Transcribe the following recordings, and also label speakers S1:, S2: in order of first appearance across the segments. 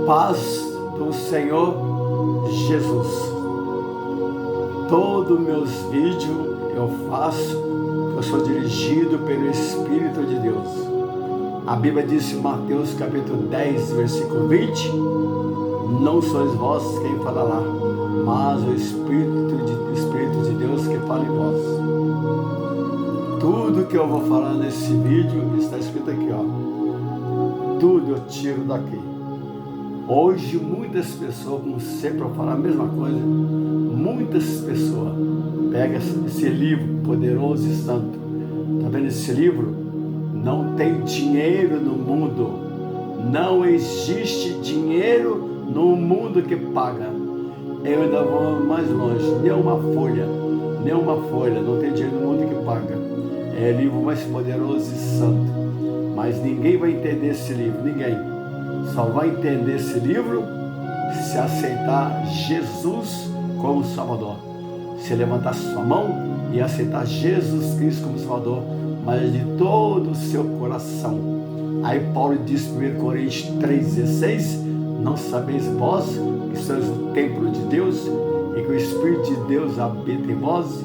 S1: paz do Senhor Jesus. Todos meus vídeos eu faço, eu sou dirigido pelo Espírito de Deus. A Bíblia diz em Mateus capítulo 10, versículo 20, não sois vós quem falará, mas o Espírito de Deus que fala em vós. Tudo que eu vou falar nesse vídeo está escrito aqui, ó. Tudo eu tiro daqui. Hoje muitas pessoas, como sempre eu falo a mesma coisa, muitas pessoas pegam esse livro poderoso e santo. Está vendo esse livro? Não tem dinheiro no mundo. Não existe dinheiro no mundo que paga. Eu ainda vou mais longe. Nenhuma folha, não tem dinheiro no mundo que paga. É o livro mais poderoso e santo. Mas ninguém vai entender esse livro, ninguém. Só vai entender esse livro se aceitar Jesus como Salvador. Se levantar sua mão e aceitar Jesus Cristo como Salvador, mas de todo o seu coração. Aí Paulo diz em 1 Coríntios 3,16, não sabeis vós que sois o templo de Deus e que o Espírito de Deus habita em vós?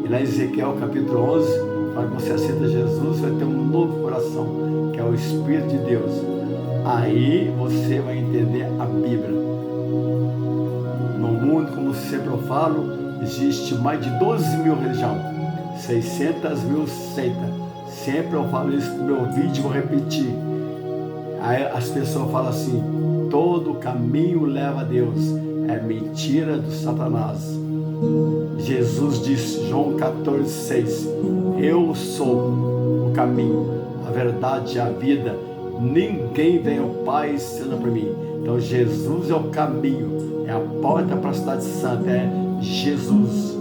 S1: E lá em Ezequiel capítulo 11, fala que você aceita Jesus, vai ter um novo coração, que é o Espírito de Deus. Aí você vai entender a Bíblia. No mundo, como sempre eu falo, existe mais de 12 mil religiões, 600 mil seitas. Sempre eu falo isso no meu vídeo, vou repetir. Aí as pessoas falam assim, todo caminho leva a Deus. É mentira do Satanás. Jesus disse, João 14,6, eu sou o caminho, a verdade e a vida. Ninguém vem ao Pai senão por mim. Então Jesus é o caminho, é a porta para a cidade santa, é Jesus.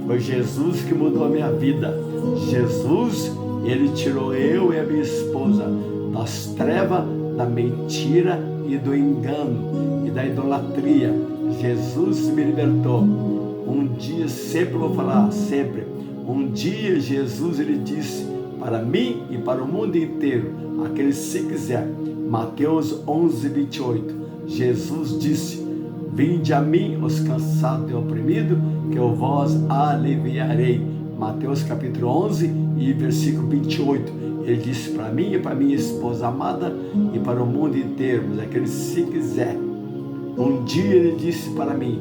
S1: Foi Jesus que mudou a minha vida. Jesus, ele tirou eu e a minha esposa das trevas, da mentira e do engano e da idolatria. Jesus me libertou. Um dia, sempre vou falar, sempre, um dia Jesus, ele disse para mim e para o mundo inteiro, aquele se quiser, Mateus 11:28, Jesus disse, vinde a mim os cansados e oprimidos, que eu vos aliviarei. Mateus capítulo 11 e versículo 28, ele disse para mim e para minha esposa amada e para o mundo inteiro, mas aquele se quiser. Um dia ele disse para mim,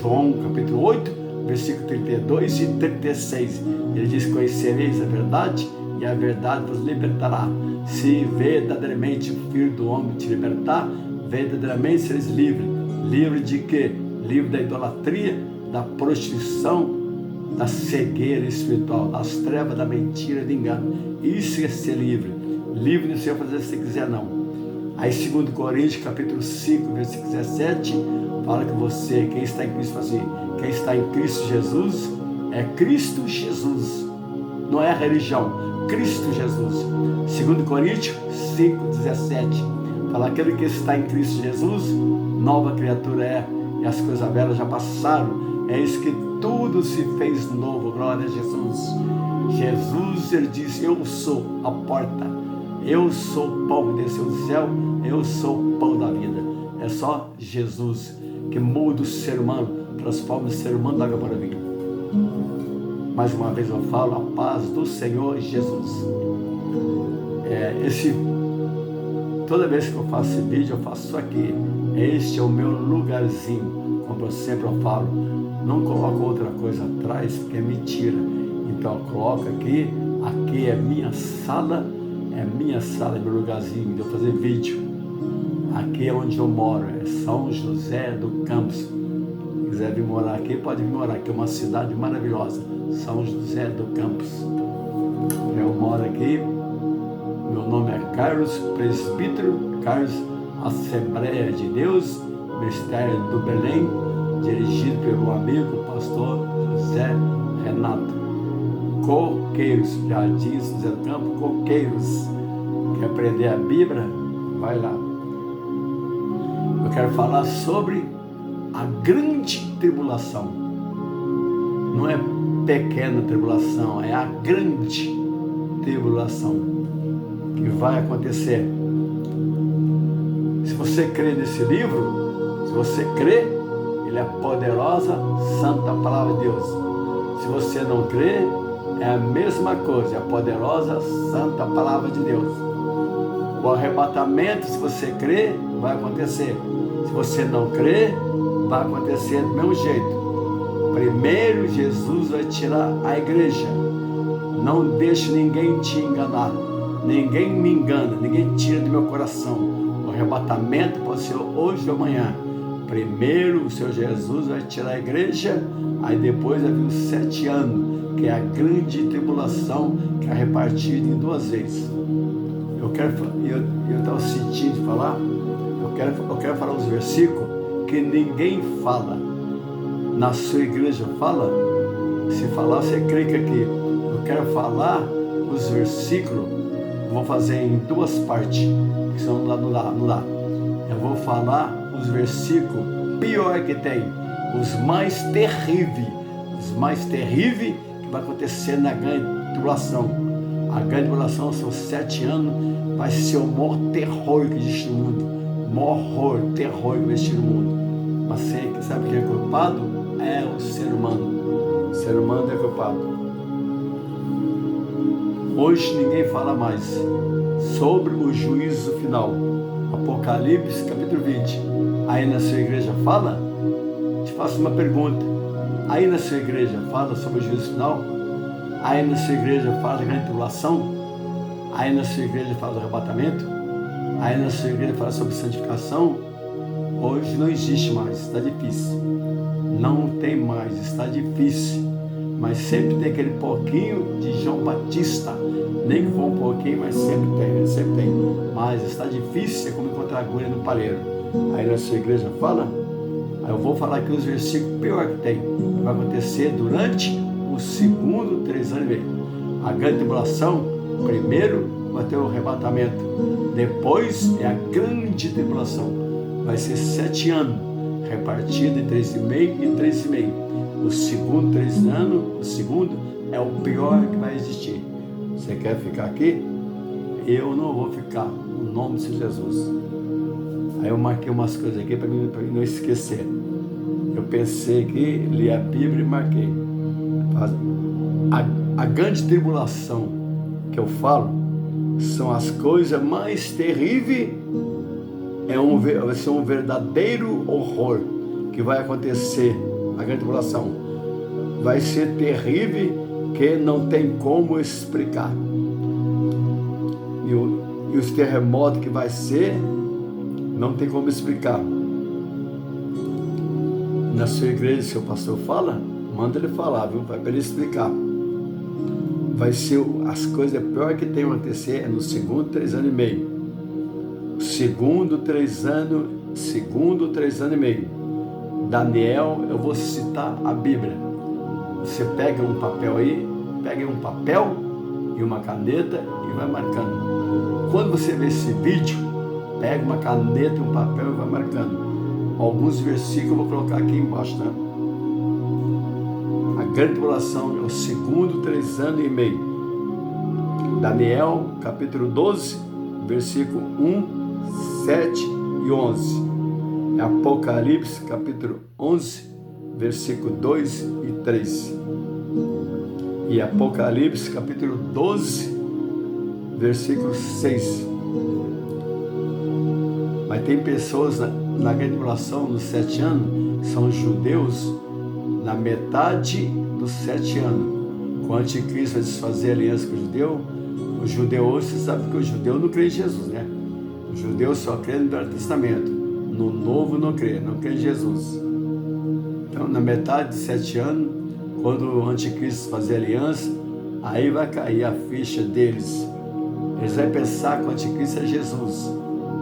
S1: João capítulo 8, versículo 32 e 36, ele diz, conhecereis a verdade e a verdade vos libertará. Se verdadeiramente o Filho do Homem te libertar, verdadeiramente sereis livres. Livre de quê? Livre da idolatria, da prostituição, da cegueira espiritual, das trevas, da mentira, do engano. Isso é ser livre. Livre não sei fazer se quiser não. Aí 2 Coríntios capítulo 5, versículo 17, fala que você, quem está em Cristo, assim, quem está em Cristo Jesus, é Cristo Jesus. Não é a religião, Cristo Jesus. 2 Coríntios 5:17, fala aquele que está em Cristo Jesus, nova criatura é, e as coisas velhas já passaram, é isso que tudo se fez novo, glória a Jesus. Jesus, ele disse, eu sou a porta, eu sou o pão que desceu do céu, eu sou o pão da vida. É só Jesus que muda o ser humano, transforma o ser humano da água para o vinho. Mais uma vez eu falo, a paz do Senhor Jesus. Toda vez que eu faço esse vídeo, eu faço isso aqui. Este é o meu lugarzinho, como eu sempre falo. Não coloco outra coisa atrás, porque é mentira. Então eu coloco aqui é minha sala, é meu lugarzinho de eu fazer vídeo. Aqui é onde eu moro, é São José do Campos. Se quiser vir morar aqui, pode vir morar aqui, é uma cidade maravilhosa, São José do Campos. Eu moro aqui, meu nome é Carlos Presbítero, Carlos Assembleia de Deus, Ministério do Belém, dirigido pelo amigo pastor José Renato. Coqueiros, Jardim José do Campo, Coqueiros. Quer aprender a Bíblia? Vai lá. Eu quero falar sobre a grande tribulação. Não é pequena tribulação, é a grande tribulação que vai acontecer. Se você crê nesse livro, se você crê, ele é a poderosa, santa palavra de Deus. Se você não crê, é a mesma coisa, é a poderosa, santa palavra de Deus. O arrebatamento, se você crê, vai acontecer. Se você não crê, vai acontecer do mesmo jeito. Primeiro, Jesus vai tirar a igreja. Não deixe ninguém te enganar. Ninguém me engana, ninguém tira do meu coração. O arrebatamento pode ser hoje ou amanhã. Primeiro, o Senhor Jesus vai tirar a igreja, aí depois vai vir os 7 anos, que é a grande tribulação, que é repartida em 2 vezes. Eu estava sentindo falar, eu quero falar os versículos que ninguém fala. Na sua igreja fala? Se falar, você clica aqui. Eu quero falar os versículos, vou fazer em 2 partes, porque senão não dá. Eu vou falar os versículos pior que tem, os mais terríveis que vai acontecer na grande tribulação. A grande tribulação são 7 anos, vai ser o maior terror que existe no mundo, o maior horror, terror que existe no mundo. Mas você sabe quem é culpado? É o ser humano. O ser humano é culpado. Hoje ninguém fala mais sobre o juízo final. Apocalipse capítulo 20. Aí na sua igreja fala? Te faço uma pergunta. Aí na sua igreja fala sobre o juízo final? Aí na sua igreja fala da grande tribulação? Aí na sua igreja fala do arrebatamento? Aí na sua igreja fala sobre santificação? Hoje não existe mais, está difícil. Não tem mais, está difícil. Mas sempre tem aquele pouquinho de João Batista. Nem que for um pouquinho, mas sempre tem. Mas está difícil, é como encontrar agulha no palheiro. Aí na sua igreja fala? Aí eu vou falar aqui os versículos pior que tem. Vai acontecer durante o segundo 3 anos e meio. A grande tribulação, primeiro vai ter o arrebatamento. Depois é a grande tribulação. Vai ser 7 anos, repartido em 3,5 e 3,5. O segundo 3 anos, o segundo é o pior que vai existir. Você quer ficar aqui? Eu não vou ficar, no nome de Jesus. Aí eu marquei umas coisas aqui para mim não esquecer. Eu pensei que li a Bíblia e marquei. A grande tribulação que eu falo são as coisas mais terríveis. Vai ser um verdadeiro horror que vai acontecer. A grande tribulação vai ser terrível, que não tem como explicar. E os terremotos que vai ser, não tem como explicar. Na sua igreja, se o pastor fala, manda ele falar, viu? Vai para ele explicar. Vai ser as coisas piores que tem a acontecer no segundo 3 anos e meio. Segundo 3 anos e meio. Daniel, eu vou citar a Bíblia. Você pega um papel aí, pega um papel e uma caneta e vai marcando. Quando você vê esse vídeo, pega uma caneta e um papel e vai marcando. Alguns versículos eu vou colocar aqui embaixo, né? A grande tribulação é o segundo 3 anos e meio. Daniel, capítulo 12, versículo 1, 7 e 11. Apocalipse, capítulo 11, versículo 2 e 3. E Apocalipse, capítulo 12, versículo 6. Mas tem pessoas na grande tribulação, nos 7 anos, são judeus, na metade dos 7 anos. Quando o anticristo vai desfazer a aliança com o judeu hoje, você sabe que o judeu não crê em Jesus, né? O judeu só crê no Velho Testamento. No Novo não crê em Jesus. Então, na metade de 7 anos, quando o anticristo fazer aliança, aí vai cair a ficha deles. Eles vão pensar que o anticristo é Jesus.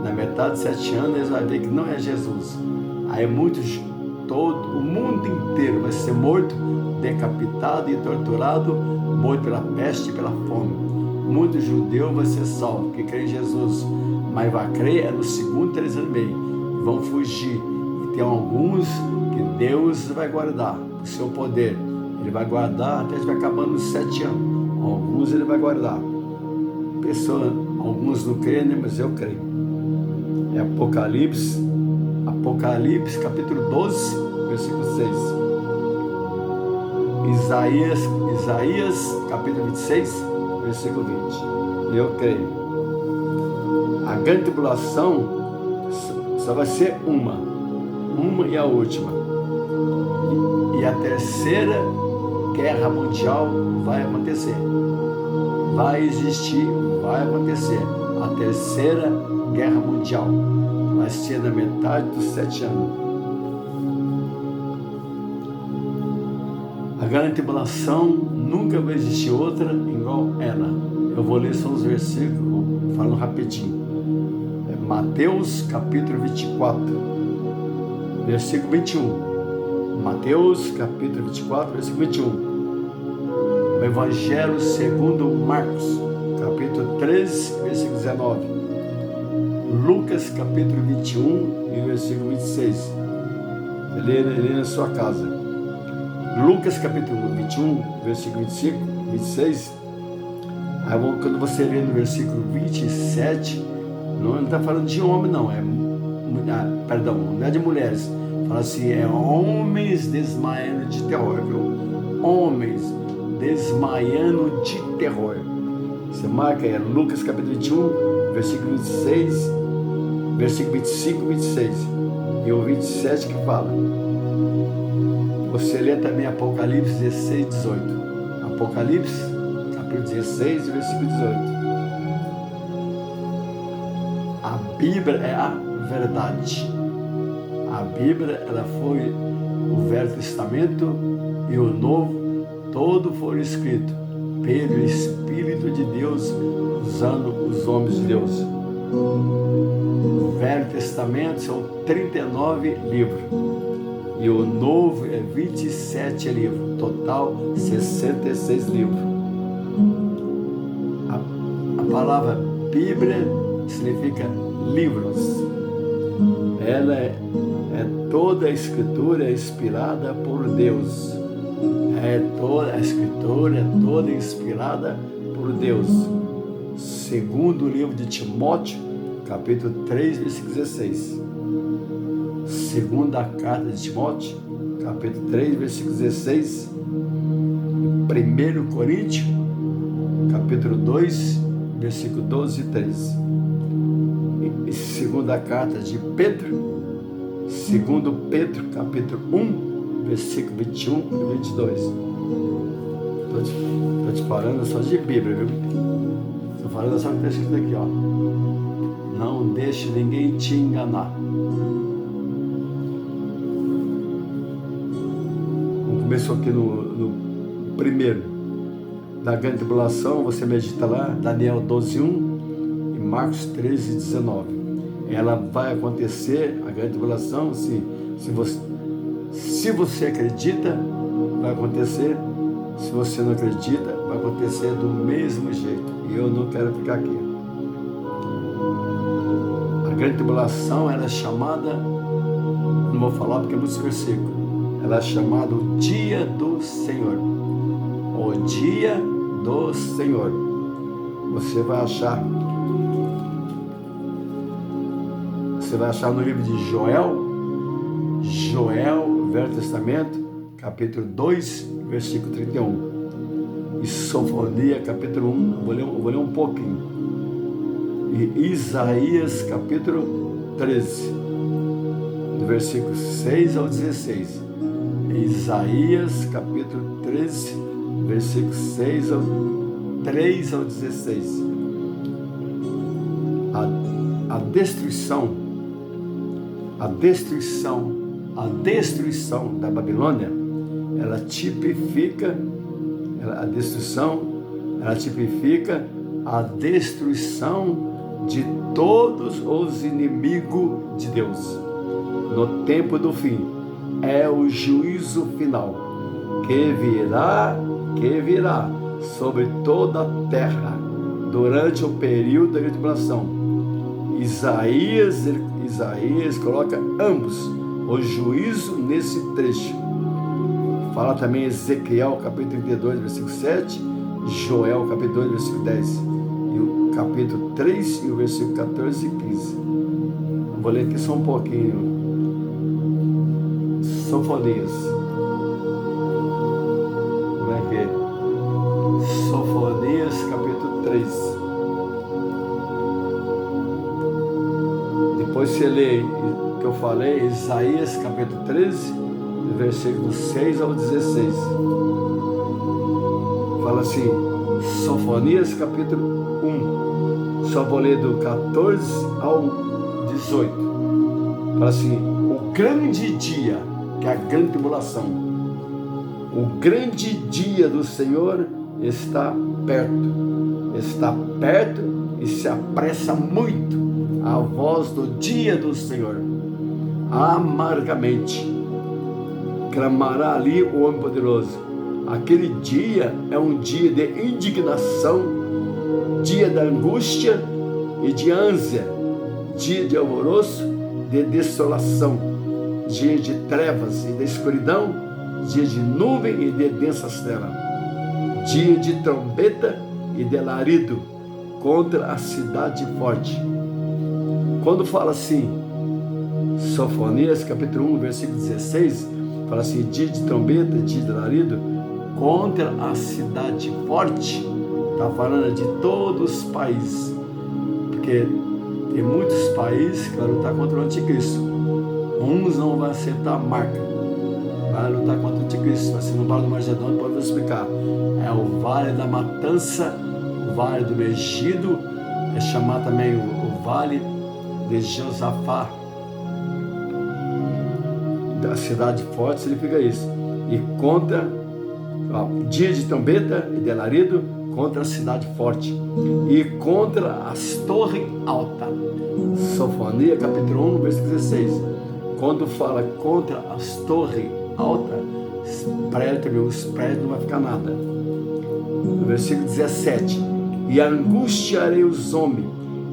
S1: Na metade de 7 anos, eles vão ver que não é Jesus. Aí todo o mundo inteiro vai ser morto, decapitado e torturado, morto pela peste e pela fome. Muito judeu vai ser salvo, que crê em Jesus, mas vai crer no segundo 3 anos e meio. Vão fugir. E tem alguns que Deus vai guardar o seu poder. Ele vai guardar até vai acabando os 7 anos. Alguns ele vai guardar. Alguns não creem, né? Mas eu creio. É Apocalipse capítulo 12, versículo 6. Isaías capítulo 26, versículo 20. Eu creio. A grande tribulação só vai ser uma e a última. E a terceira guerra mundial vai acontecer. Vai existir, vai acontecer. A terceira guerra mundial vai ser na metade dos 7 anos. A grande tribulação nunca vai existir outra igual ela. Eu vou ler só os versículos, falando rapidinho. É Mateus capítulo 24, versículo 21. Mateus capítulo 24, versículo 21. O Evangelho segundo Marcos, capítulo 13, versículo 19. Lucas capítulo 21 e versículo 26. Lê na sua casa. Lucas capítulo 21, versículo 25, 26. Aí, quando você lê no versículo 27, não está falando de homem, não. Não é de mulheres. Fala assim, é homens desmaiando de terror, viu? Homens desmaiando de terror. Você marca aí, Lucas capítulo 21, versículo 26, versículo 25 e 26. E o 27 que fala. Você lê também Apocalipse 16, 18. Apocalipse capítulo 16, versículo 18. A Bíblia é a verdade. A Bíblia, ela foi o Velho Testamento e o Novo, todo foi escrito pelo Espírito de Deus, usando os homens de Deus. O Velho Testamento são 39 livros e o Novo é 27 livros, total 66 livros. A palavra Bíblia significa livros. Ela é toda a escritura inspirada por Deus. Toda a escritura é toda inspirada por Deus. Segundo o livro de Timóteo, capítulo 3, versículo 16. Segunda carta de Timóteo, capítulo 3, versículo 16. 1 Coríntios, capítulo 2, versículo 12 e 13. E segunda carta de Pedro, segundo Pedro, capítulo 1, versículo 21 e 22. Estou te falando só de Bíblia, viu? Estou falando só o que está escrito aqui, ó. Não deixe ninguém te enganar. Começou aqui no primeiro da grande tribulação, você medita lá, Daniel 12:1 e Marcos 13:19. Ela vai acontecer, a grande tribulação, se você acredita, vai acontecer. Se você não acredita, vai acontecer do mesmo jeito. E eu não quero ficar aqui. A grande tribulação, ela é chamada, não vou falar porque é muito versículo, ela é chamada o dia do Senhor. O dia do Senhor. Você vai achar no livro de Joel, Velho Testamento, capítulo 2, versículo 31. E Sofonia, capítulo 1, vou ler um pouquinho. E Isaías, capítulo 13, do versículo 6 ao 16. Isaías, capítulo 13, versículo 3 ao 16. A destruição da Babilônia, ela tipifica a destruição de todos os inimigos de Deus. No tempo do fim, é o juízo final que virá sobre toda a terra durante o período da tribulação. Isaías coloca ambos, o juízo nesse trecho. Fala também Ezequiel, capítulo 32, versículo 7, Joel, capítulo 2, versículo 10, e o capítulo 3, e o versículo 14 e 15. Vou ler aqui só um pouquinho. Sofonias. Como é que é? Sofonias, capítulo 3. Depois você lê o que eu falei, Isaías, capítulo 13, versículos 6 ao 16. Fala assim, Sofonias, capítulo 1. Só vou ler do 14 ao 18. Fala assim, o grande dia, que é a grande tribulação, o grande dia do Senhor está perto e se apressa muito a voz do dia do Senhor. Amargamente clamará ali o homem poderoso. Aquele dia é um dia de indignação, dia da angústia e de ânsia, dia de alvoroço, de desolação, dia de trevas e de escuridão, dia de nuvem e de densas trevas, dia de trombeta e de alarido contra a cidade forte. Quando fala assim, Sofonias capítulo 1, versículo 16, fala assim, dia de trombeta, dia de alarido contra a cidade forte, está falando de todos os países, porque tem muitos países que vão lutar contra o anticristo. Uns não vão aceitar a marca, vai lutar contra o anticristo. Vai ser no Vale do Magedônio, pode explicar. É o Vale da Matança, o Vale do Megido, é chamado também o Vale de Josafá. Da cidade forte significa isso. E contra, dia de trombeta e de alarido, contra a cidade forte e contra as torres altas. Sofonias capítulo 1, versículo 16. Quando fala contra as torres altas, os prédios não vai ficar nada. No versículo 17, e angustiarei os homens,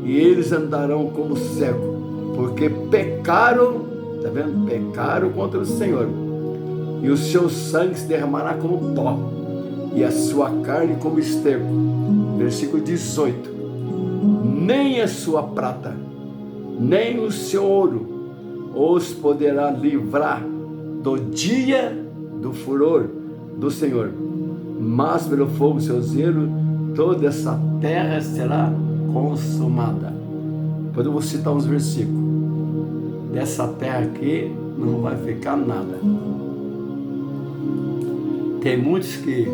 S1: e eles andarão como cego, porque pecaram, está vendo? Pecaram contra o Senhor, e o seu sangue se derramará como pó, e a sua carne como esterco. Versículo 18, nem a sua prata, nem o seu ouro os poderá livrar do dia do furor do Senhor, mas pelo fogo do seu zelo, toda essa terra será consumada. Depois eu vou citar uns versículos. Dessa terra aqui não vai ficar nada. Tem muitos que,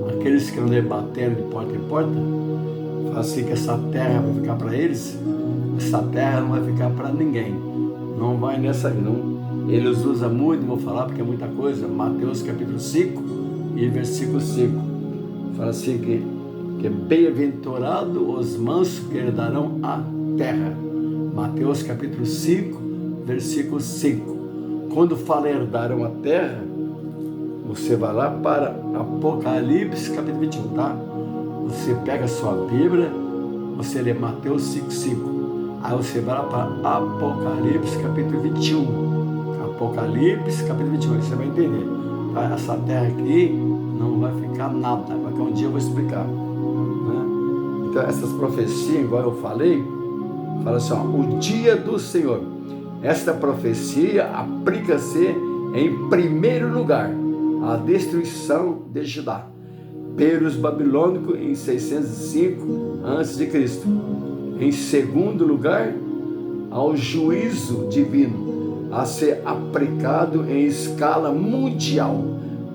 S1: aqueles que andam batendo de porta em porta, falam assim que essa terra vai ficar para eles. Essa terra não vai ficar para ninguém. Não vai nessa, não. Eles usam muito, vou falar porque é muita coisa. Mateus capítulo 5 e versículo 5. Fala assim que bem-aventurado os mansos que herdarão a terra. Mateus capítulo 5, versículo 5. Quando fala herdarão a terra, você vai lá para Apocalipse capítulo 21, tá? Você pega a sua Bíblia, você lê Mateus 5, 5. Aí você vai lá para Apocalipse capítulo 21. Apocalipse capítulo 21, aí você vai entender. Essa terra aqui não vai ficar nada, porque um dia eu vou explicar, né? Então essas profecias, igual eu falei, fala assim, ó, o dia do Senhor. Esta profecia aplica-se em primeiro lugar à destruição de Judá pelos babilônicos em 605 a.C. Em segundo lugar, ao juízo divino a ser aplicado em escala mundial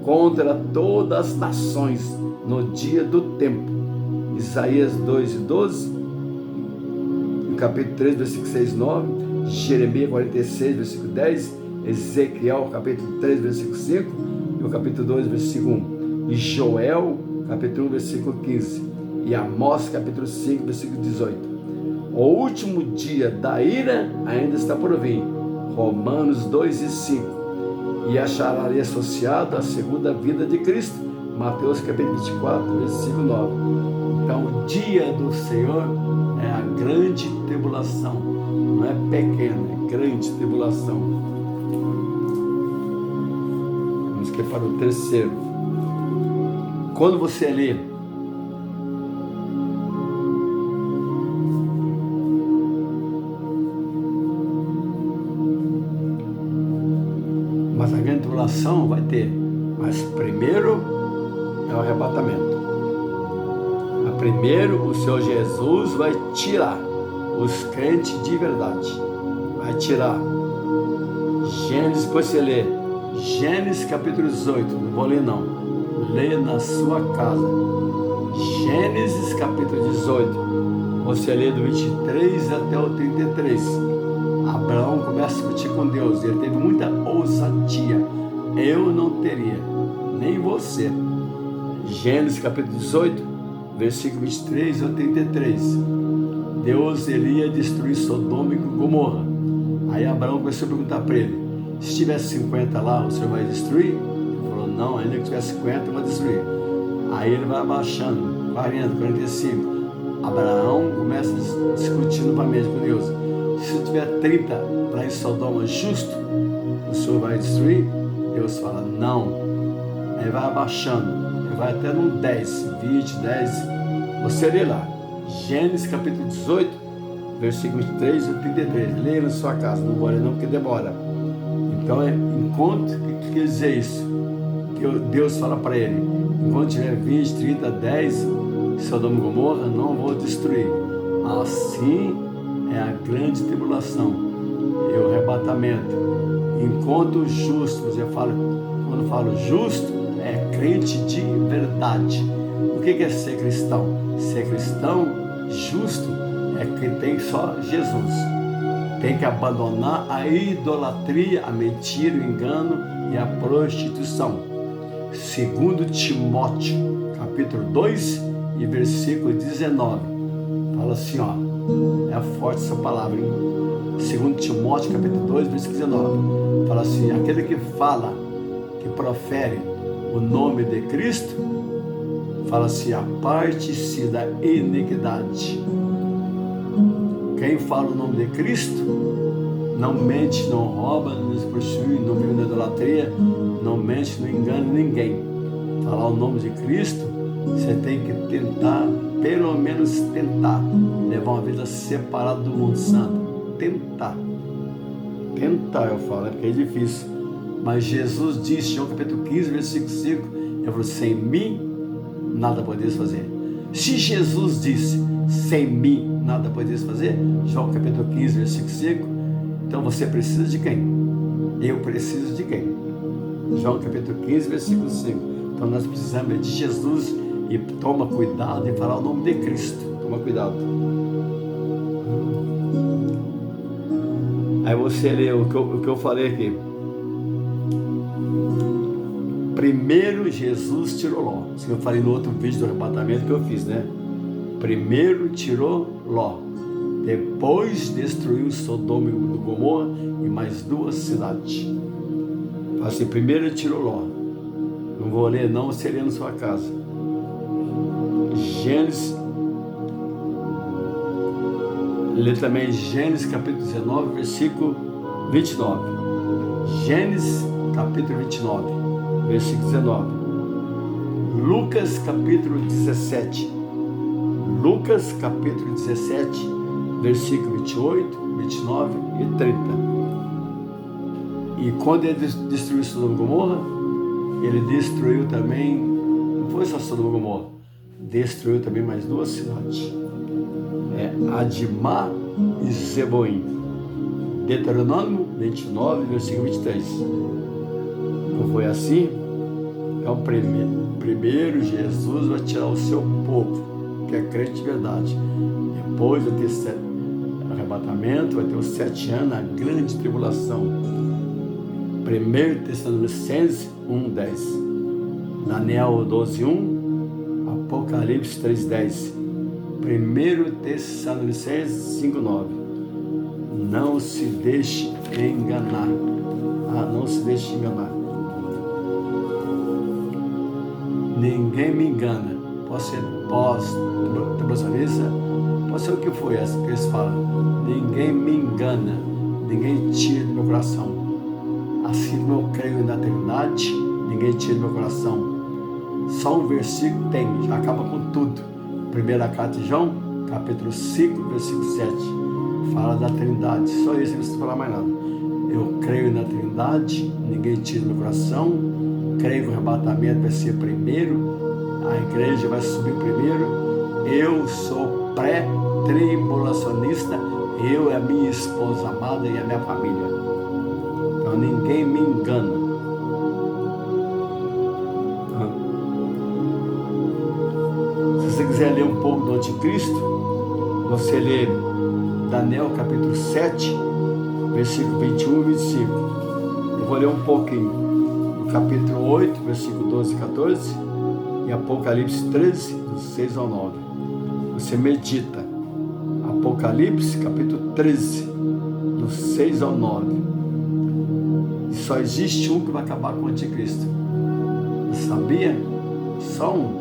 S1: contra todas as nações no dia do tempo. Isaías 2:12, no capítulo 3, versículo 6, 9, Jeremias 46, versículo 10, Ezequiel capítulo 3, versículo 5, e o capítulo 2, versículo 1, e Joel capítulo 1, versículo 15, e Amós capítulo 5, versículo 18. O último dia da ira ainda está por vir, Romanos 2 e 5, e achará ali associado a segunda vinda de Cristo, Mateus capítulo 24, versículo 9. Então o dia do Senhor é a grande tribulação, não é pequena, é grande tribulação. Vamos que para o terceiro. Quando você lê Mas a grande tribulação vai ter. Mas primeiro é o arrebatamento. Primeiro o Senhor Jesus vai tirar os crentes de verdade. Vai tirar. Gênesis, depois você lê. Gênesis capítulo 18. Não vou ler não. Lê na sua casa. Gênesis capítulo 18. Você lê do 23 até o 33. Abraão começa a discutir com Deus. Ele teve muita ousadia. Eu não teria. Nem você. Gênesis capítulo 18. Versículo 23 ao 33. Deus iria destruir Sodoma e Gomorra. Aí Abraão começou a perguntar para ele: se tivesse 50 lá, o Senhor vai destruir? Ele falou: não, ainda que tivesse 50, eu vou destruir. Aí ele vai abaixando, 40, 45. Abraão começa discutindo para mesmo com Deus: se tiver 30 para em Sodoma justo, o Senhor vai destruir? Deus fala: não. Aí vai abaixando. Vai até no 10, 20, 10, você lê lá, Gênesis capítulo 18, versículos 3 e 33, leia na sua casa, não vou ler não porque demora. Então, enquanto, o que quer dizer isso? Que Deus fala para ele: enquanto tiver 20, 30, 10, Sodoma e Gomorra, não vou destruir. Assim é a grande tribulação, e o arrebatamento. Enquanto o justo, você fala, quando eu falo justo, é crente de verdade. O que é ser cristão? Ser cristão justo é quem tem só Jesus. Tem que abandonar a idolatria, a mentira, o engano e a prostituição. Segundo Timóteo, capítulo 2 e versículo 19. Fala assim, ó. É forte essa palavra, hein? Segundo Timóteo, capítulo 2, versículo 19. Fala assim: aquele que fala, que profere o nome de Cristo, fala assim: aparte-se da iniquidade. Quem fala o nome de Cristo não mente, não rouba, não se prostitui, não vive na idolatria, não mente, não engana ninguém. Falar o nome de Cristo, você tem que tentar, pelo menos tentar, levar uma vida separada do mundo santo. Tentar, eu falo, porque é difícil. Mas Jesus disse, João capítulo 15, versículo 5, ele falou: sem mim nada podeis fazer. Se Jesus disse, sem mim nada podeis fazer, João capítulo 15, versículo 5, então você precisa de quem? Eu preciso de quem? João capítulo 15, versículo 5. Então nós precisamos de Jesus, e toma cuidado em falar o nome de Cristo. Toma cuidado. Aí você lê o que eu falei aqui. Primeiro Jesus tirou Ló. Isso que eu falei no outro vídeo do arrebatamento que eu fiz, né? Primeiro tirou Ló. Depois destruiu Sodoma e Gomorra e mais 2 cidades. Assim, primeiro tirou Ló. Não vou ler não, você lê na sua casa. Gênesis. Lê também Gênesis capítulo 19, versículo 29. Gênesis capítulo 29, versículo 19. Lucas capítulo 17. Lucas capítulo 17, versículo 28, 29 e 30. E quando ele destruiu Sodoma e Gomorra, ele destruiu também, não foi só Sodoma e Gomorra, destruiu também mais 2 cidades. Adimá e Zeboim. Deuteronômio 29, versículo 23. Não foi assim? Então primeiro Jesus vai tirar o seu povo, que é crente de verdade. Depois vai ter arrebatamento, vai ter os 7 anos, a grande tribulação. 1 Tessalonicenses 1:10, Daniel 12:1, Apocalipse 3:10, 1 Tessalonicenses 5:9. Não se deixe enganar. Não se deixe enganar. Ninguém me engana. Pode ser pós-tribulacionista, pode ser o que for, que eles falam. Ninguém me engana. Ninguém tira do meu coração. Assim como eu creio na eternidade, ninguém tira do meu coração. Só um versículo tem, já acaba com tudo. Primeira carta de João, capítulo 5, versículo 7. Fala da Trindade. Só isso, não precisa falar mais nada. Eu creio na Trindade, ninguém tira meu coração. Creio que o arrebatamento vai ser primeiro, a igreja vai subir primeiro. Eu sou pré-tribulacionista, eu e a minha esposa amada e a minha família. Então ninguém me engana. Se você quiser ler um pouco do Anticristo, você lê Daniel capítulo 7, versículo 21 e 25. Eu vou ler um pouquinho. No capítulo 8, versículo 12 e 14. E Apocalipse 13, do 6 ao 9. Você medita. Apocalipse capítulo 13, do 6 ao 9. E só existe um que vai acabar com o Anticristo. Você sabia? Só um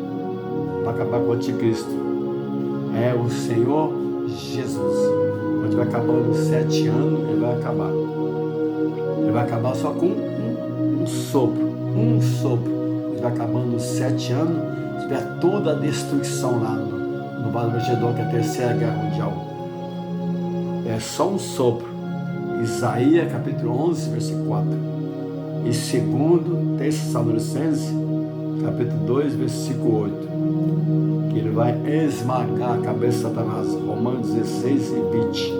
S1: para acabar com o Anticristo. É o Senhor Jesus. Quando vai acabando 7 anos, ele vai acabar. Ele vai acabar só com um sopro. Um sopro. Ele vai acabando 7 anos. Tiver toda a destruição lá no Vale do Armagedon, que é a terceira guerra mundial. É só um sopro. Isaías capítulo 11, versículo 4. E segundo Tessalonicenses capítulo 2, versículo 8. Que ele vai esmagar a cabeça de Satanás. Romanos 16 e 20.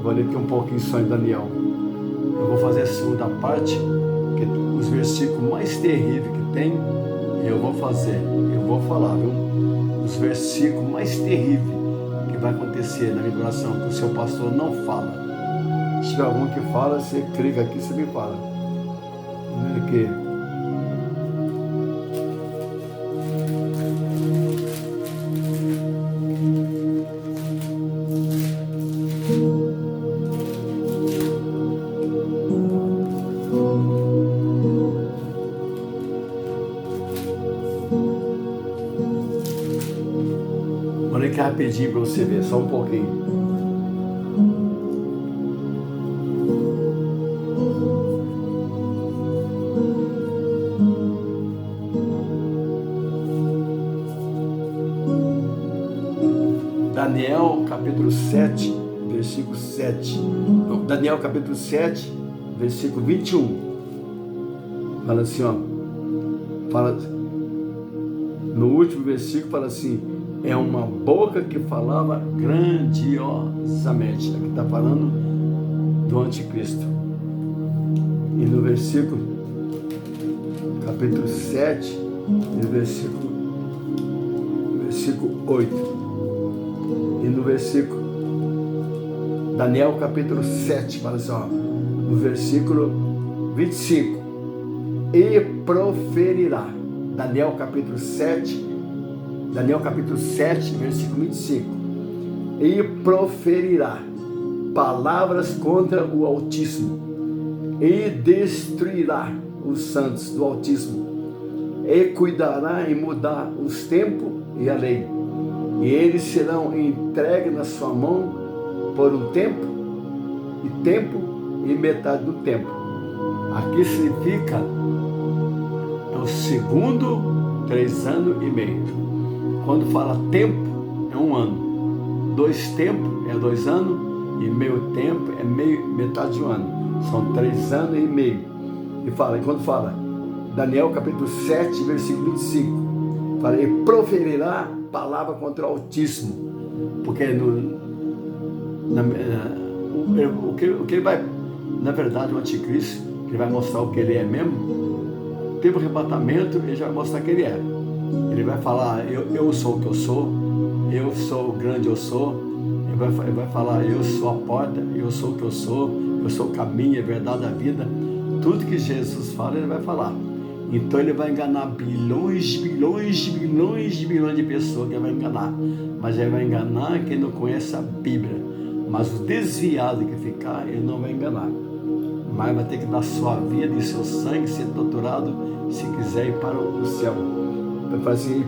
S1: Vou ler aqui um pouquinho só em Daniel. Eu vou fazer a segunda parte, que os versículos mais terríveis que tem, eu vou fazer. Eu vou falar, viu? Os versículos mais terríveis que vai acontecer na minha oração, que o seu pastor não fala. Se tiver algum que fala, você clica aqui e você me fala. Vamos ver aqui. Olha aqui rapidinho para você ver, só um pouquinho. Daniel capítulo 7, versículo 7. Daniel capítulo 7, versículo 21. Fala assim, ó. Fala, no último versículo fala assim: é uma boca que falava grandiosamente. Aqui está falando do Anticristo. E no versículo, capítulo 7, e versículo 8. E no versículo, Daniel capítulo 7, fala assim, ó, no versículo 25. E proferirá. Daniel capítulo 7, versículo 25. E proferirá palavras contra o Altíssimo, e destruirá os santos do Altíssimo, e cuidará em mudar os tempos e a lei, e eles serão entregues na sua mão por um tempo e metade do tempo. Aqui significa o segundo 3 anos e meio. Quando fala tempo, é 1 ano. 2 tempos é 2 anos, e meio tempo é metade de 1 ano. São 3 anos e meio. E quando fala, Daniel capítulo 7, versículo 25, fala, e proferirá palavra contra o Altíssimo. Porque o que ele vai, na verdade, o Anticristo, que ele vai mostrar o que ele é mesmo, teve o arrebatamento, ele já vai mostrar o que ele é. Ele vai falar, eu sou o que eu sou o grande eu sou. Ele vai falar, eu sou a porta, eu sou o que eu sou o caminho, a verdade, a vida. Tudo que Jesus fala, ele vai falar. Então ele vai enganar bilhões de pessoas que ele vai enganar. Mas ele vai enganar quem não conhece a Bíblia. Mas o desviado que ficar, ele não vai enganar. Mas vai ter que dar sua vida e seu sangue, ser doutorado, se quiser ir para o céu. Vai falar assim, e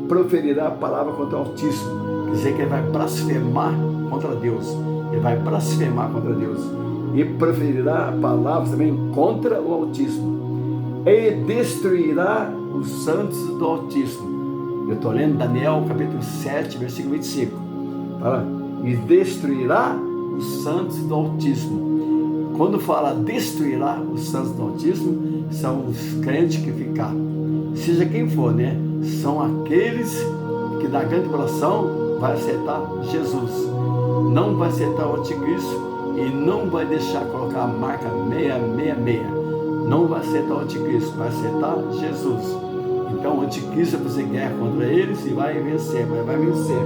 S1: proferirá a palavra contra o Altíssimo. Quer dizer que ele vai blasfemar contra Deus. Ele vai blasfemar contra Deus. E proferirá palavras também contra o Altíssimo. E destruirá os santos do Altíssimo. Eu estou lendo Daniel capítulo 7, versículo 25. Fala, e destruirá os santos do Altíssimo. Quando fala destruirá os santos do Altíssimo, são os crentes que ficaram. Seja quem for, né? São aqueles que na grande tribulação vai aceitar Jesus. Não vai aceitar o anticristo e não vai deixar colocar a marca 666. Não vai aceitar o anticristo, vai aceitar Jesus. Então o anticristo vai fazer guerra contra eles e vai vencer, vai vencer.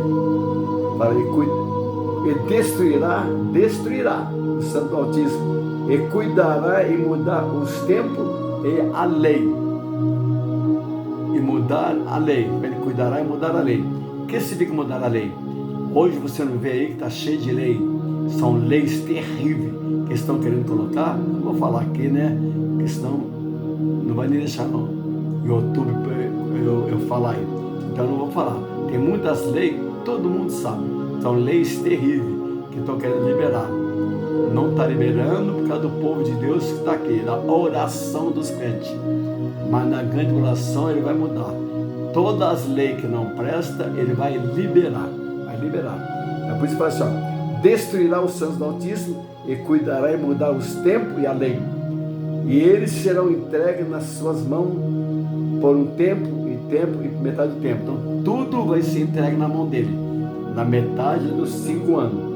S1: E destruirá o Santo Altíssimo, e cuidará em mudar os tempos e a lei. E mudar a lei. Ele cuidará em mudar a lei. O que significa mudar a lei? Hoje você não vê aí que está cheio de lei. São leis terríveis que estão querendo colocar. Não vou falar aqui, né? Porque senão não vai nem deixar não. Em YouTube eu falar aí. Então eu não vou falar. Tem muitas leis, todo mundo sabe. São leis terríveis que estão querendo liberar. Não está liberando por causa do povo de Deus que está aqui, da oração dos crentes. Mas na grande oração ele vai mudar. Todas as leis que não prestam, ele vai liberar. Vai liberar. É por isso que fala assim, ó, destruirá os santos do Altíssimo e cuidará em mudar os tempos e a lei. E eles serão entregues nas suas mãos por um tempo e metade do tempo. Então tudo vai ser entregue na mão dele, na metade dos 5 anos.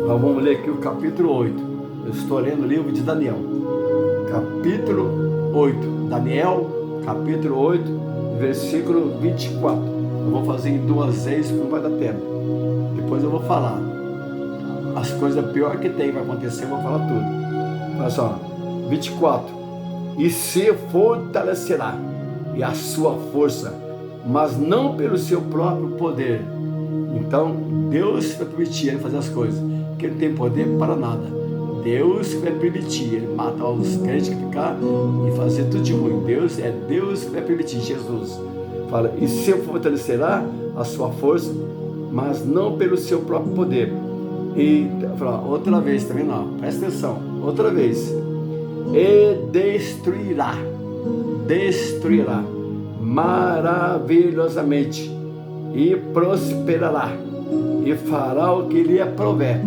S1: Nós vamos ler aqui o capítulo 8. Eu estou lendo o livro de Daniel. Capítulo 8. Daniel, capítulo 8, versículo 24. Eu vou fazer em 2 vezes, porque não vai dar tempo. Depois eu vou falar. As coisas piores que tem vai acontecer, eu vou falar tudo. Olha só, 24. E se fortalecerá, e a sua força, mas não pelo seu próprio poder. Então, Deus vai permitir ele fazer as coisas, porque ele não tem poder para nada. Deus vai permitir ele matar os crentes que ficar e fazer tudo de ruim. Deus que vai permitir, Jesus. Fala, e se fortalecerá a sua força, mas não pelo seu próprio poder. E fala, outra vez, tá vendo? Não, presta atenção, outra vez. E destruirá maravilhosamente, e prosperará, e fará o que lhe aprouver,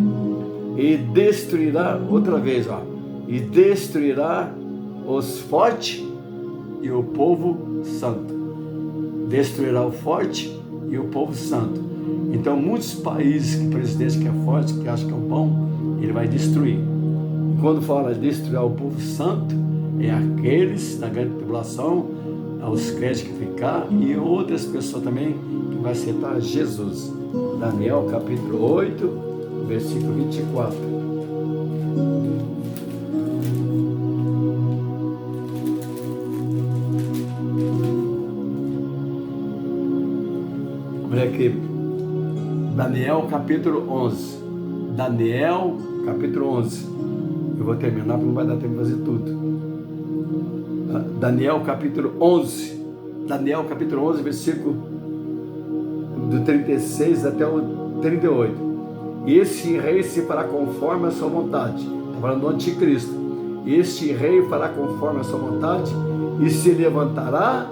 S1: e destruirá, outra vez, ó, e destruirá os fortes e o povo santo. Destruirá o forte e o povo santo. Então muitos países que o presidente que é forte, que acha que é o bom, ele vai destruir. E quando fala de destruir o povo santo, é aqueles da grande tribulação, os crentes que ficar e outras pessoas também que vai aceitar Jesus. Daniel capítulo 8, versículo 24. Olha aqui, Daniel capítulo 11. Daniel capítulo 11. Eu vou terminar porque não vai dar tempo de fazer tudo. Daniel capítulo 11. Daniel capítulo 11, versículo do 36 até o 38. Este rei se fará conforme a sua vontade. Está falando do anticristo. Este rei fará conforme a sua vontade e se levantará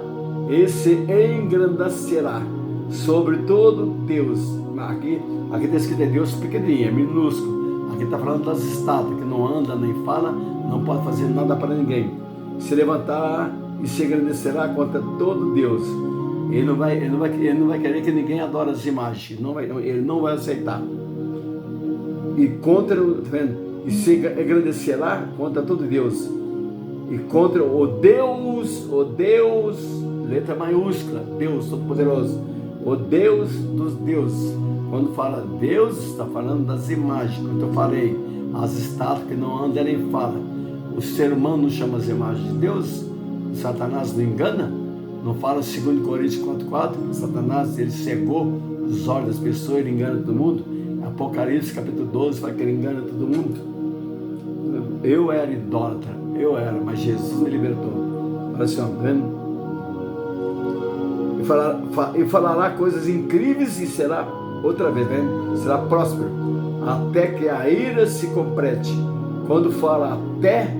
S1: e se engrandecerá sobre todo Deus. Aqui está escrito Deus pequenininho, é minúsculo. Aqui está falando das estátuas, que não anda nem fala, não pode fazer nada para ninguém. Se levantará e se engrandecerá contra todo Deus. Ele não vai querer que ninguém adore as imagens. Ele não vai aceitar. E contra, tá vendo? E se engrandecerá contra todo Deus. E contra o Deus, letra maiúscula, Deus Todo-Poderoso. O Deus dos deuses. Quando fala Deus, está falando das imagens. Quando eu falei, as estátuas que não andam nem falam. O ser humano não chama as imagens de Deus. Satanás não engana. Não fala 2 Coríntios 4,4. Satanás, ele cegou os olhos das pessoas, ele engana todo mundo. Apocalipse capítulo 12 fala que ele engana todo mundo. Eu era idólatra, mas Jesus me libertou. Olha assim, ó, vendo? E falará coisas incríveis e será, outra vez, vendo? Será próspero, até que a ira se complete. Quando fala até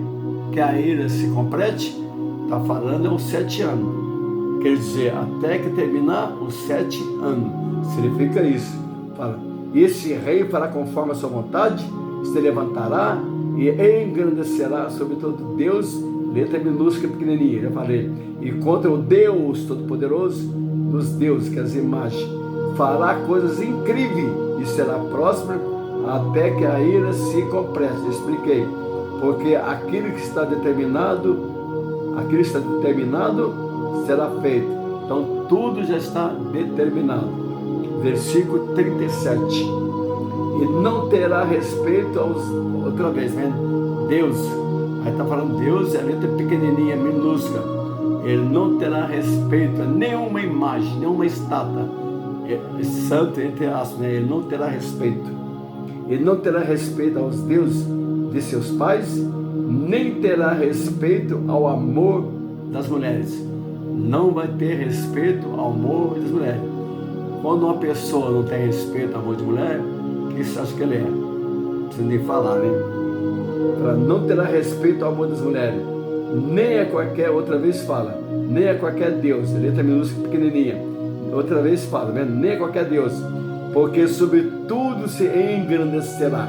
S1: que a ira se complete, está falando os 7 anos. Quer dizer, até que terminar os 7 anos. Significa isso. Fala, esse rei fará conforme a sua vontade, se levantará e engrandecerá sobre todo Deus, letra minúscula pequenininha, já falei, e contra o Deus Todo-Poderoso dos deuses, que as imagens, fará coisas incríveis e será próspera até que a ira se compresse. Eu expliquei, porque aquilo que está determinado será feito. Então tudo já está determinado. Versículo 37. E não terá respeito aos, outra vez, né? Deus, aí está falando Deus, é a letra pequenininha, minúscula. Ele não terá respeito a nenhuma imagem, nenhuma estátua, santo entre aspas, né? Ele não terá respeito. Ele não terá respeito aos deuses de seus pais, nem terá respeito ao amor das mulheres. Não vai ter respeito ao amor das mulheres. Quando uma pessoa não tem respeito ao amor de mulher, o que você acha que ele é? Não precisa nem falar, né? Ela não terá respeito ao amor das mulheres, nem a qualquer, outra vez fala, nem a qualquer Deus, letra minúscula pequenininha, outra vez fala, né? Nem a qualquer Deus, porque sobre tudo se engrandecerá,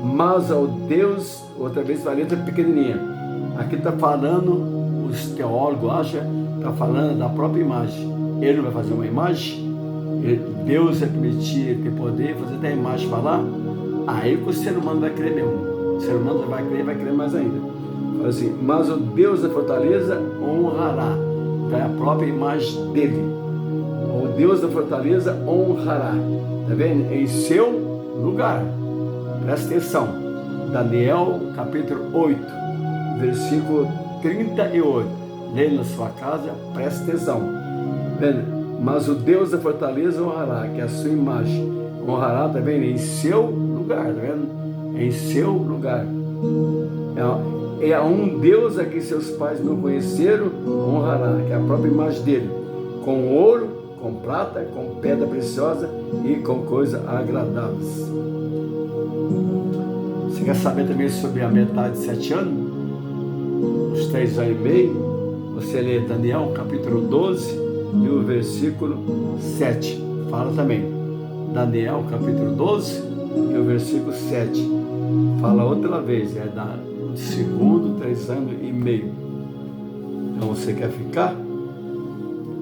S1: mas ao Deus, outra vez fala, letra pequenininha, aqui está falando, os teólogos acham, está falando da própria imagem. Ele não vai fazer uma imagem, Deus vai permitir ter poder, fazer até a imagem falar, aí que o ser humano vai crer mesmo. O ser humano vai crer mais ainda. Fala assim, mas o Deus da fortaleza honrará. Então é a própria imagem dele. O Deus da fortaleza honrará. Está vendo? Em seu lugar. Presta atenção. Daniel capítulo 8, versículo 38. Leia na sua casa, presta atenção. Vendo? Mas o Deus da fortaleza honrará, que é a sua imagem honrará, tá vendo? Em seu lugar, tá vendo? Em seu lugar. É um Deus a quem seus pais não conheceram, honrará, que é a própria imagem dele, com ouro, com prata, com pedra preciosa e com coisas agradáveis. Você quer saber também sobre a metade de 7 anos? Os 3 anos e meio? Você lê Daniel capítulo 12 e o versículo 7. Fala também. Daniel capítulo 12 e o versículo 7. Fala outra vez, é da segundo 3 anos e meio. Então você quer ficar?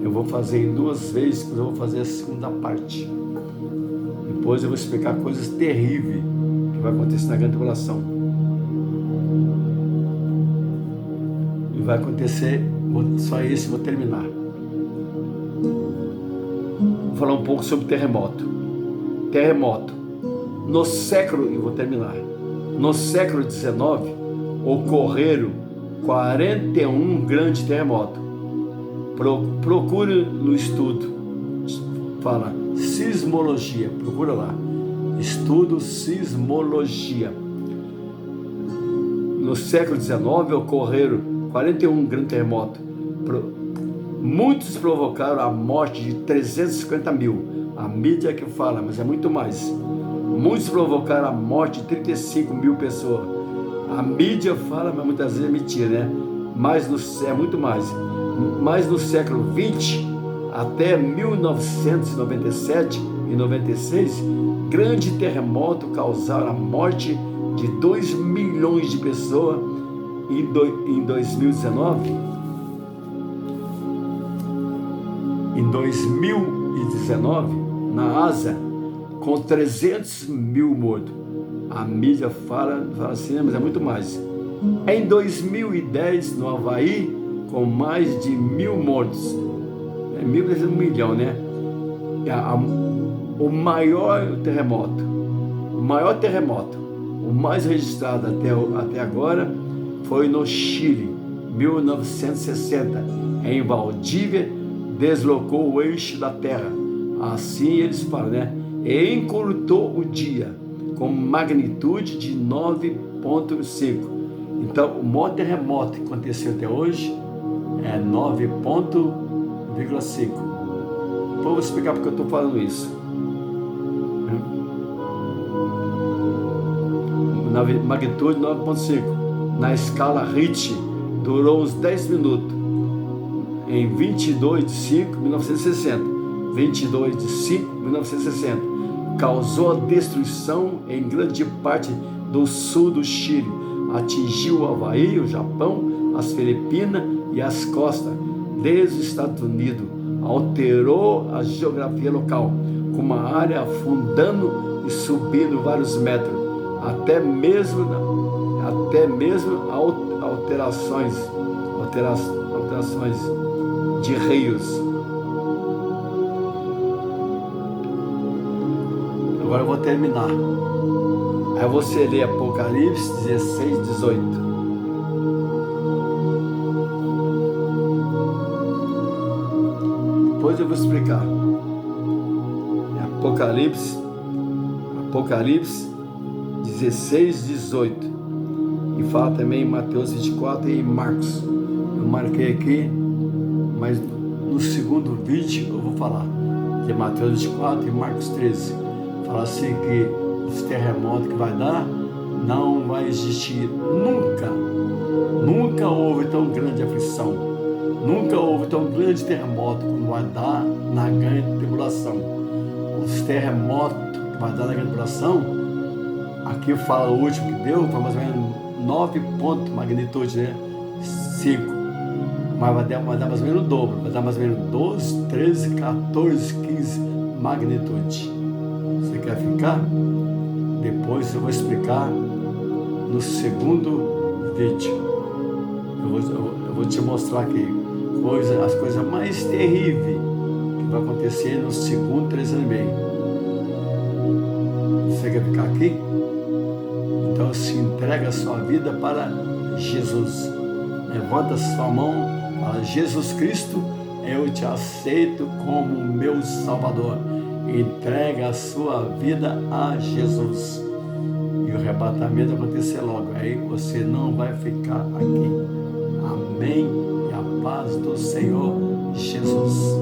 S1: Eu vou fazer em 2 vezes, depois eu vou fazer a segunda parte. Depois eu vou explicar coisas terríveis que vai acontecer na grande tribulação. E vai acontecer, só esse vou terminar. Vou falar um pouco sobre terremoto. Terremoto. No século, e vou terminar, no século XIX, ocorreram 41 grandes terremotos. Procure no estudo, fala sismologia, procura lá, estudo sismologia. No século XIX ocorreram 41 grandes terremotos. Muitos provocaram a morte de 350 mil. A mídia que fala, mas é muito mais. Muitos provocaram a morte de 35 mil pessoas. A mídia fala, mas muitas vezes é mentira, né? Mas é muito mais. Mas no século XX, até 1997 e 96, grande terremoto causaram a morte de 2 milhões de pessoas. Em 2019, na Ásia, com 300 mil mortos. A mídia fala assim, mas é muito mais. Em 2010, no Havaí, com mais de 1.000 mortos. 1.000 1 milhão, né? O maior terremoto, o mais registrado até agora, foi no Chile, 1960. Em Valdívia, deslocou o eixo da Terra. Assim eles falam, né? E encurtou o dia com magnitude de 9,5. Então, o maior terremoto que aconteceu até hoje é 9,5. Vou explicar porque eu estou falando isso. Na magnitude 9,5. Na escala Richter, durou uns 10 minutos. Em 22 de 5 de 1960. 22 de 5 de 1960. Causou destruição em grande parte do sul do Chile, atingiu o Havaí, o Japão, as Filipinas e as costas, desde os Estados Unidos, alterou a geografia local, com uma área afundando e subindo vários metros, até mesmo alterações de rios. Agora eu vou terminar. Aí você lê Apocalipse 16, 18. Depois eu vou explicar. Apocalipse 16, 18. E fala também em Mateus 24 e em Marcos. Eu marquei aqui, mas no segundo vídeo eu vou falar. Que é Mateus 24 e Marcos 13. Fala assim que os terremotos que vai dar, não vai existir nunca. Nunca houve tão grande aflição. Nunca houve tão grande terremoto como vai dar na grande tribulação. Os terremotos que vai dar na grande tribulação, aqui fala o último que deu, foi mais ou menos 9 pontos de magnitude, né? 5. Mas vai dar mais ou menos o dobro. Vai dar mais ou menos 12, 13, 14, 15 magnitude. Você quer ficar? Depois eu vou explicar no segundo vídeo. Eu vou te mostrar aqui as coisas mais terríveis que vai acontecer no segundo 3 anos e meio. Você quer ficar aqui? Então se entrega a sua vida para Jesus. Levanta a sua mão, fala: Jesus Cristo, eu te aceito como meu Salvador. Entrega a sua vida a Jesus. E o arrebatamento vai acontecer logo. Aí você não vai ficar aqui. Amém. E a paz do Senhor Jesus.